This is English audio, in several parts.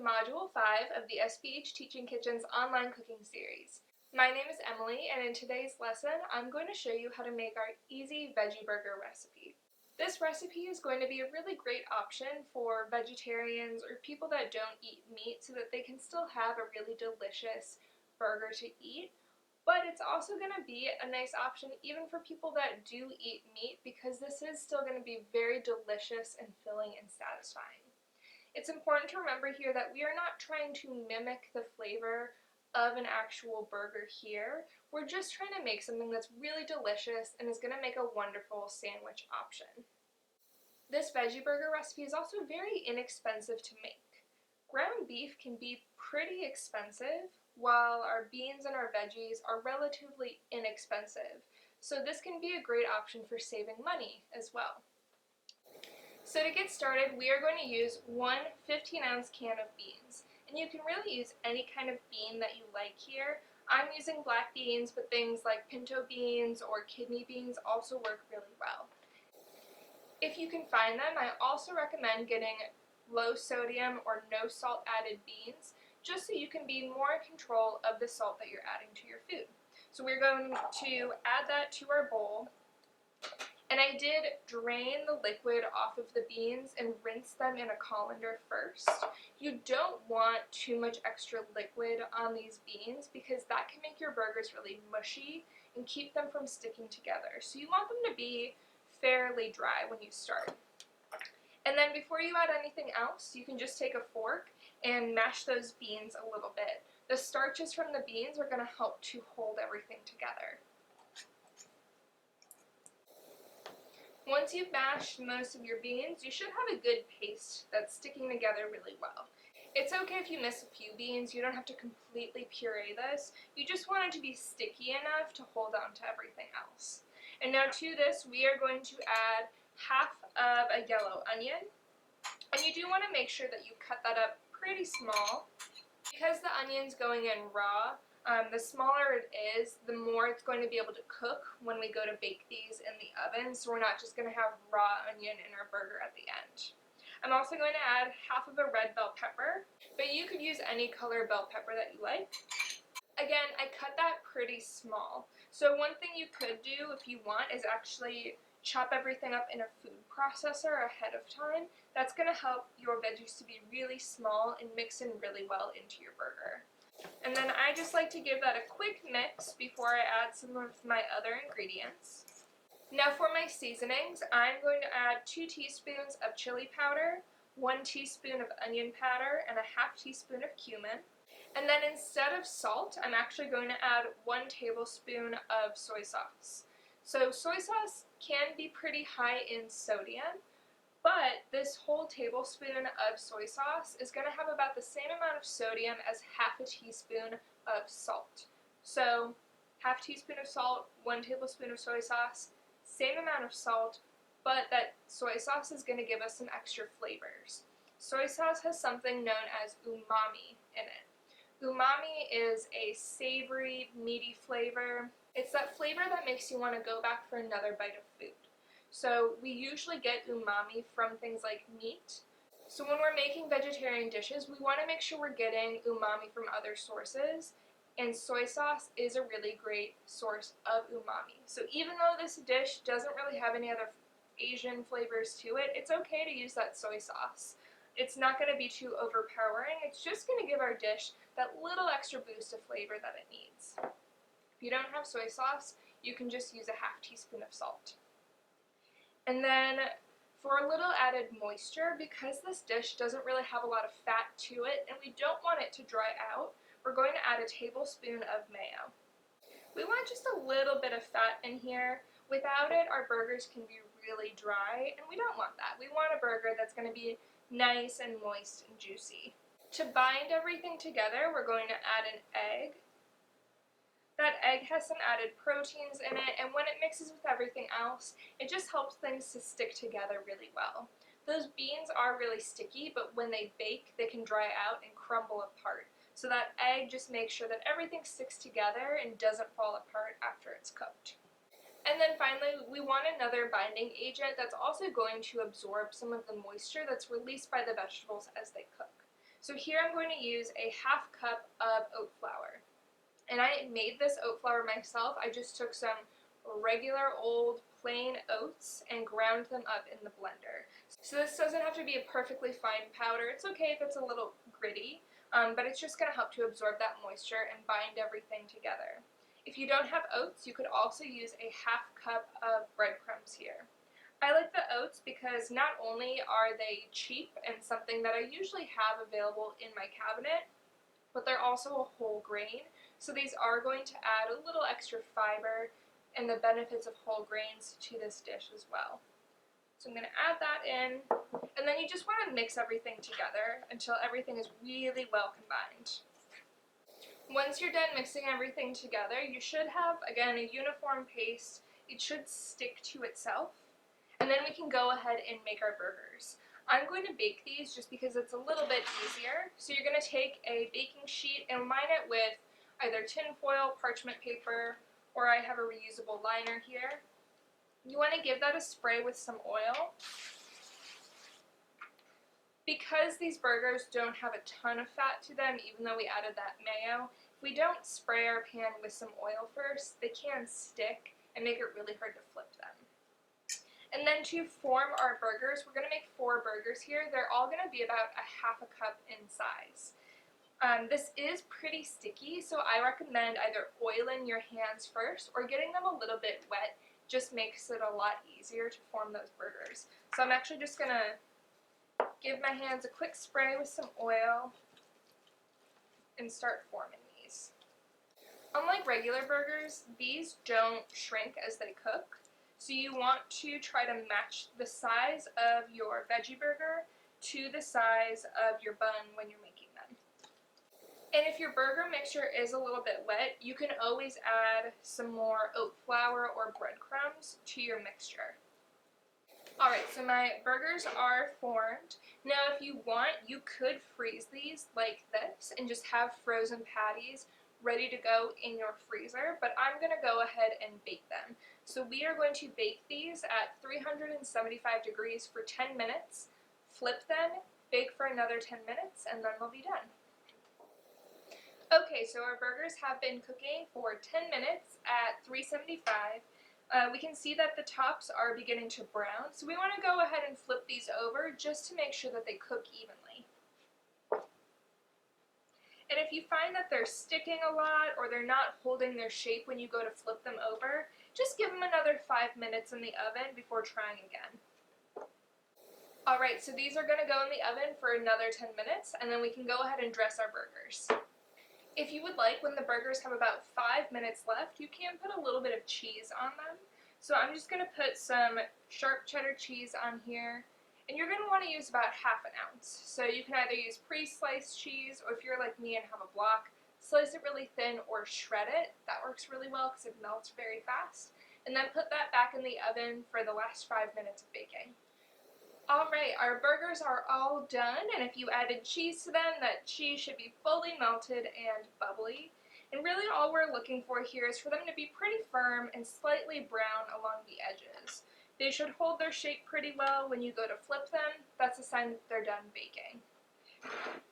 Module 5 of the SPH Teaching Kitchen's online cooking series. My name is Emily, and in today's lesson, I'm going to show you how to make our easy veggie burger recipe. This recipe is going to be a really great option for vegetarians or people that don't eat meat so that they can still have a really delicious burger to eat. But it's also going to be a nice option even for people that do eat meat because this is still going to be very delicious and filling and satisfying. It's important to remember here that we are not trying to mimic the flavor of an actual burger here. We're just trying to make something that's really delicious and is going to make a wonderful sandwich option. This veggie burger recipe is also very inexpensive to make. Ground beef can be pretty expensive, while our beans and our veggies are relatively inexpensive. So this can be a great option for saving money as well. So to get started, we are going to use one 15-ounce can of beans. And you can really use any kind of bean that you like here. I'm using black beans, but things like pinto beans or kidney beans also work really well. If you can find them, I also recommend getting low sodium or no salt added beans, just so you can be more in control of the salt that you're adding to your food. So we're going to add that to our bowl. And I did drain the liquid off of the beans and rinse them in a colander first. You don't want too much extra liquid on these beans because that can make your burgers really mushy and keep them from sticking together. So you want them to be fairly dry when you start. And then before you add anything else, you can just take a fork and mash those beans a little bit. The starches from the beans are going to help to hold everything together. Once you've mashed most of your beans, you should have a good paste that's sticking together really well. It's okay if you miss a few beans. You don't have to completely puree this. You just want it to be sticky enough to hold on to everything else. And now to this, we are going to add half of a yellow onion. And you do want to make sure that you cut that up pretty small. Because the onion's going in raw, the smaller it is, the more it's going to be able to cook when we go to bake these in the oven, so we're not just going to have raw onion in our burger at the end. I'm also going to add half of a red bell pepper, but you could use any color bell pepper that you like. Again, I cut that pretty small, so one thing you could do if you want is actually chop everything up in a food processor ahead of time. That's going to help your veggies to be really small and mix in really well into your burger. And then I just like to give that a quick mix before I add some of my other ingredients. Now for my seasonings, I'm going to add 2 teaspoons of chili powder, 1 teaspoon of onion powder, and a half teaspoon of cumin. And then instead of salt, I'm actually going to add 1 tablespoon of soy sauce. So soy sauce can be pretty high in sodium, but this whole tablespoon of soy sauce is going to have about the same amount of sodium as half a teaspoon of salt. So half teaspoon of salt, 1 tablespoon of soy sauce, same amount of salt, but that soy sauce is going to give us some extra flavors. Soy sauce has something known as umami in it. Umami is a savory, meaty flavor. It's that flavor that makes you want to go back for another bite of food. So we usually get umami from things like meat. So when we're making vegetarian dishes, we want to make sure we're getting umami from other sources, and soy sauce is a really great source of umami. So even though this dish doesn't really have any other Asian flavors to it, it's okay to use that soy sauce. It's not going to be too overpowering. It's just going to give our dish that little extra boost of flavor that it needs. If you don't have soy sauce, you can just use a half teaspoon of salt. And then for a little added moisture, because this dish doesn't really have a lot of fat to it and we don't want it to dry out, we're going to add a tablespoon of mayo. We want just a little bit of fat in here. Without it, our burgers can be really dry, and we don't want that. We want a burger that's going to be nice and moist and juicy. To bind everything together, we're going to add an egg. That egg has some added proteins in it, and when it mixes with everything else, it just helps things to stick together really well. Those beans are really sticky, but when they bake, they can dry out and crumble apart. So that egg just makes sure that everything sticks together and doesn't fall apart after it's cooked. And then finally, we want another binding agent that's also going to absorb some of the moisture that's released by the vegetables as they cook. So here I'm going to use a half cup of oat flour. And I made this oat flour myself. I just took some regular old plain oats and ground them up in the blender. So this doesn't have to be a perfectly fine powder. It's okay if it's a little gritty, but it's just going to help to absorb that moisture and bind everything together. If you don't have oats, you could also use a half cup of breadcrumbs here. I like the oats because not only are they cheap and something that I usually have available in my cabinet, but they're also a whole grain, so these are going to add a little extra fiber and the benefits of whole grains to this dish as well. So I'm going to add that in, and then you just want to mix everything together until everything is really well combined. Once you're done mixing everything together, you should have, again, a uniform paste. It should stick to itself. And then we can go ahead and make our burgers. I'm going to bake these just because it's a little bit easier. So you're going to take a baking sheet and line it with either tin foil, parchment paper, or I have a reusable liner here. You want to give that a spray with some oil. Because these burgers don't have a ton of fat to them, even though we added that mayo, if we don't spray our pan with some oil first, they can stick and make it really hard to flip them. And then to form our burgers, we're going to make 4 burgers here. They're all going to be about a half a cup in size. This is pretty sticky, so I recommend either oiling your hands first or getting them a little bit wet. Just makes it a lot easier to form those burgers. So I'm actually just going to give my hands a quick spray with some oil and start forming these. Unlike regular burgers, these don't shrink as they cook. So you want to try to match the size of your veggie burger to the size of your bun when you're making them. And if your burger mixture is a little bit wet, you can always add some more oat flour or breadcrumbs to your mixture. Alright, so my burgers are formed. Now if you want, you could freeze these like this and just have frozen patties ready to go in your freezer, but I'm going to go ahead and bake them. So we are going to bake these at 375 degrees for 10 minutes, flip them, bake for another 10 minutes, and then they'll be done. Okay, so our burgers have been cooking for 10 minutes at 375. We can see that the tops are beginning to brown, so we want to go ahead and flip these over just to make sure that they cook evenly. And if you find that they're sticking a lot or they're not holding their shape when you go to flip them over, just give them another 5 minutes in the oven before trying again. Alright, so these are going to go in the oven for another 10 minutes, and then we can go ahead and dress our burgers. If you would like, when the burgers have about 5 minutes left, you can put a little bit of cheese on them. So I'm just going to put some sharp cheddar cheese on here. And you're going to want to use about ½ ounce. So you can either use pre-sliced cheese, or if you're like me and have a block, slice it really thin or shred it. That works really well because it melts very fast. And then put that back in the oven for the last 5 minutes of baking. Alright, our burgers are all done, and if you added cheese to them, that cheese should be fully melted and bubbly. And really all we're looking for here is for them to be pretty firm and slightly brown along the edges. They should hold their shape pretty well when you go to flip them. That's a sign that they're done baking.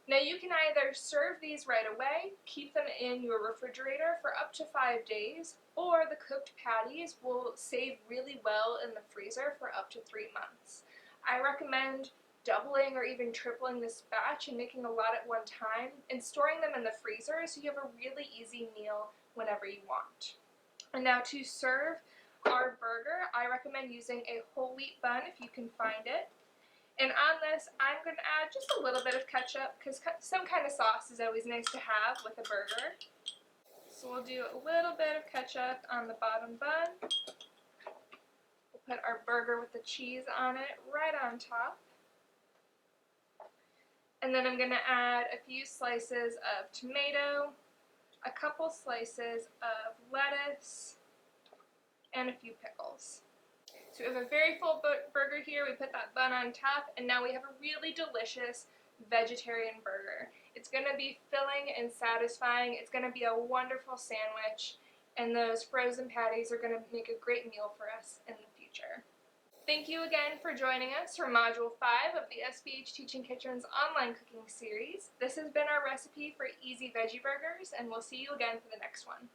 Now you can either serve these right away, keep them in your refrigerator for up to 5 days, or the cooked patties will save really well in the freezer for up to 3 months. I recommend doubling or even tripling this batch and making a lot at one time and storing them in the freezer so you have a really easy meal whenever you want. And now to serve our burger, I recommend using a whole wheat bun if you can find it. And on this, I'm going to add just a little bit of ketchup because some kind of sauce is always nice to have with a burger. So we'll do a little bit of ketchup on the bottom bun. We'll put our burger with the cheese on it right on top. And then I'm going to add a few slices of tomato, a couple slices of lettuce, and a few pickles. So we have a very full burger here. We put that bun on top, and now we have a really delicious vegetarian burger. It's going to be filling and satisfying. It's going to be a wonderful sandwich, and those frozen patties are going to make a great meal for us in the future. Thank you again for joining us for Module 5 of the SBH Teaching Kitchen's online cooking series. This has been our recipe for easy veggie burgers, and we'll see you again for the next one.